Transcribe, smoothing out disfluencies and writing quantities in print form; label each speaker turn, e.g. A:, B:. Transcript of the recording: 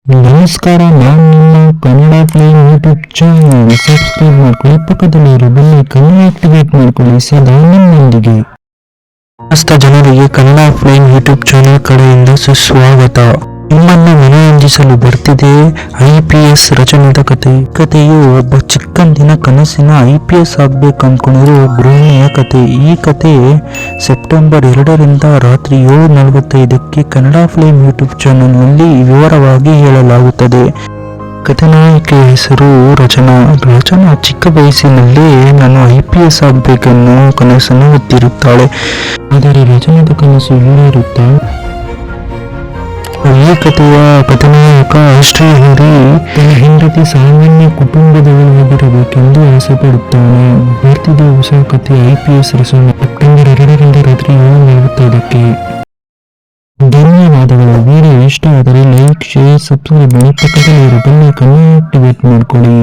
A: ನಮಸ್ಕಾರ, ನಾನು ನಿಮ್ಮ Kannada flying YouTube channel. Subscribe ಮಾಡ್ಕೊಳ್ಳಿ, ಪಕ್ಕದಲ್ಲಿರೋ ಬೆಲ್ ಐಕಾನ್ ಆಕ್ಟಿವೇಟ್ ಮಾಡ್ಕೊಳ್ಳಿ, ಸದಾ ನಿಮ್ಮೊಂದಿಗೆ. ಸಮಸ್ತ ಜನರಿಗೆ ಕನ್ನಡ ಫ್ಲೈಯಿಂಗ್ ಯೂಟ್ಯೂಬ್ ಚಾನಲ್ ಕಡೆಯಿಂದ ಸುಸ್ವಾಗತ. ನಿಮ್ಮನ್ನು ಮನರಂಜಿಸಲು ಬರ್ತಿದೆ IPS ರಚನೆದ ಕಥೆಯು ಒಬ್ಬ ಚಿಕ್ಕಂದಿನ ಕನಸಿನ IPS ಆಗ್ಬೇಕು ಅನ್ಕೊಂಡಿರೋ ಗೃಹಿಣಿಯ ಕತೆ. ಈ ಕತೆ ಸೆಪ್ಟೆಂಬರ್ 2ರಿಂದ ರಾತ್ರಿ 7:45ಕ್ಕೆ ಕನ್ನಡ ಫ್ಲೇಮ್ ಯೂಟ್ಯೂಬ್ ಚಾನಲ್ನಲ್ಲಿ ವಿವರವಾಗಿ ಹೇಳಲಾಗುತ್ತದೆ. ಕಥಾನಾಯಕಿಯ ಹೆಸರು ರಚನಾ. ಚಿಕ್ಕ ವಯಸ್ಸಿನಲ್ಲೇ ನಾನು IPS ಆಗ್ಬೇಕೆನ್ನೋ ಕನಸನ್ನು ಹೊತ್ತಿರುತ್ತಾಳೆ. ಆದರೆ ರಚನಾದ ಕನಸು ಈಡೇರುತ್ತಾ? ಈ ಕಥೆಯ ಕಥಾನಾಯಕ ಶ್ರೀಹರಿ ತನ್ನ ಹೆಂಡತಿ ಸಾಮಾನ್ಯ ಕುಟುಂಬದವಳಾಗಿರಬೇಕೆಂದು ಆಸೆ ಪಡುತ್ತಾನೆ. ಬರ್ತಿದೆ ಹೊಸ ಕಥೆ IPS ರಚನೆ, ಸೆಪ್ಟೆಂಬರ್ 2ರಿಂದ ರಾತ್ರಿ 7:45ಕ್ಕೆ. ಧನ್ಯವಾದಗಳು. ವಿಡಿಯೋ ಇಷ್ಟ ಆದರೆ ಲೈಕ್, ಶೇರ್, ಸಬ್ಸ್ಕ್ರೈಬ್ ಮಾಡಿ, ಪಕ್ಕದಲ್ಲಿರೋ ಬೆಲ್ ಐಕಾನ್ ಆಕ್ಟಿವೇಟ್ ಮಾಡ್ಕೊಳ್ಳಿ.